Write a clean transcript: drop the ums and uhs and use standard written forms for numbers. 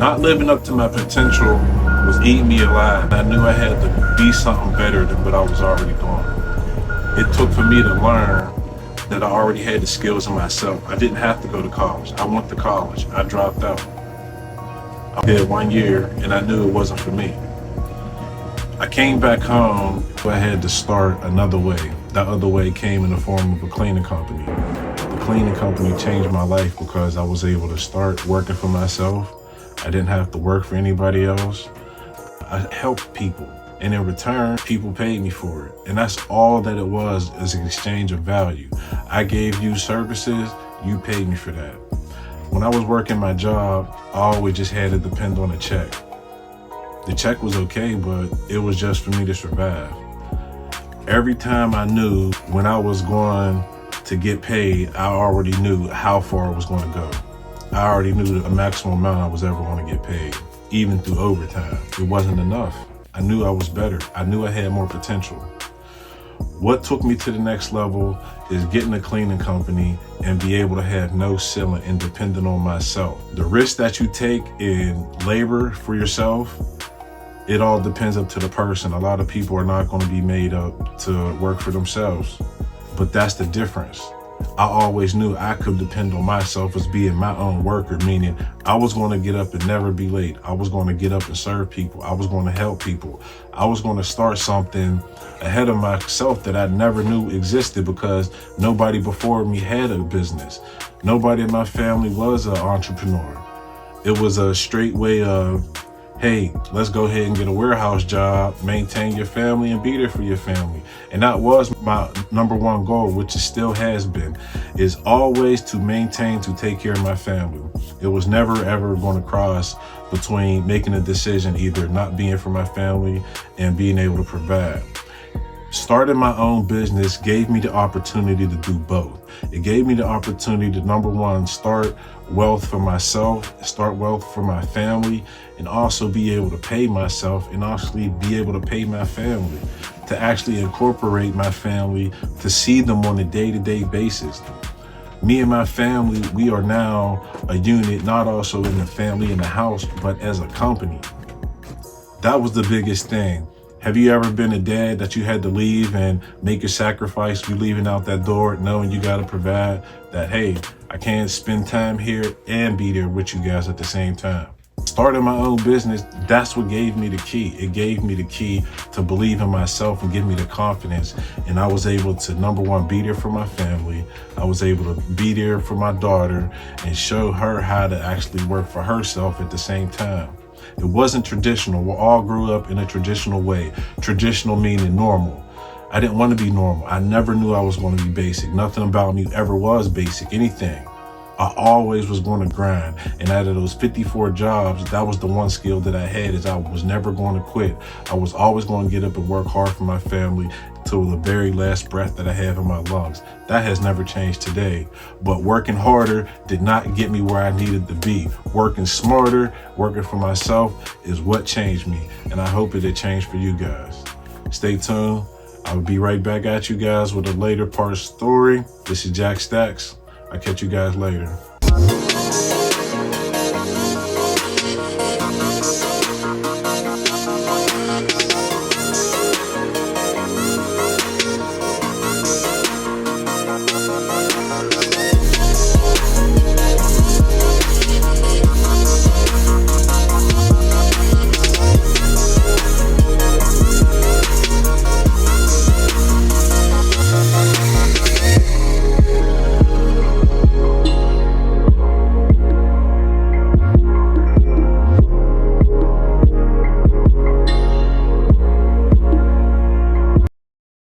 Not living up to my potential was eating me alive. I knew I had to be something better than what I was already doing. It took for me to learn that I already had the skills in myself. I didn't have to go to college. I went to college. I dropped out. I did 1 year and I knew it wasn't for me. I came back home, but I had to start another way. That other way came in the form of a cleaning company. The cleaning company changed my life because I was able to start working for myself. I didn't have to work for anybody else. I helped people, and in return, people paid me for it. And that's all that it was, is an exchange of value. I gave you services, you paid me for that. When I was working my job, I always just had to depend on a check. The check was okay, but it was just for me to survive. Every time I knew when I was going to get paid, I already knew how far it was going to go. I already knew the maximum amount I was ever going to get paid, even through overtime. It wasn't enough. I knew I was better. I knew I had more potential. What took me to the next level is getting a cleaning company and be able to have no ceiling and dependent on myself. The risk that you take in labor for yourself, it all depends up to the person. A lot of people are not going to be made up to work for themselves, but that's the difference. I always knew I could depend on myself as being my own worker, meaning I was going to get up and never be late. I was going to get up and serve people. I was going to help people. I was going to start something ahead of myself that I never knew existed because nobody before me had a business. Nobody in my family was an entrepreneur. It was a straight way of, hey, let's go ahead and get a warehouse job, maintain your family, and be there for your family. And that was my number one goal, which it still has been, is always to maintain, to take care of my family. It was never ever going to cross between making a decision, either not being for my family and being able to provide. Starting my own business gave me the opportunity to do both. It gave me the opportunity to, number one, start wealth for myself, start wealth for my family, and also be able to pay myself and actually be able to pay my family, to actually incorporate my family, to see them on a day-to-day basis. Me and my family, we are now a unit, not also in the family in the house, but as a company. That was the biggest thing. Have you ever been a dad that you had to leave and make a sacrifice? You leaving out that door knowing you got to provide that, hey, I can't spend time here and be there with you guys at the same time. Starting my own business, that's what gave me the key. It gave me the key to believe in myself and give me the confidence. And I was able to, number one, be there for my family. I was able to be there for my daughter and show her how to actually work for herself at the same time. It wasn't traditional. We all grew up in a traditional way. Traditional meaning normal. I didn't want to be normal. I never knew I was going to be basic. Nothing about me ever was basic, anything. I always was going to grind. And out of those 54 jobs, that was the one skill that I had, is I was never going to quit. I was always going to get up and work hard for my family till the very last breath that I have in my lungs. That has never changed today. But working harder did not get me where I needed to be. Working smarter, working for myself is what changed me. And I hope it changed for you guys. Stay tuned. I'll be right back at you guys with a later part story. This is JackStax. I'll catch you guys later.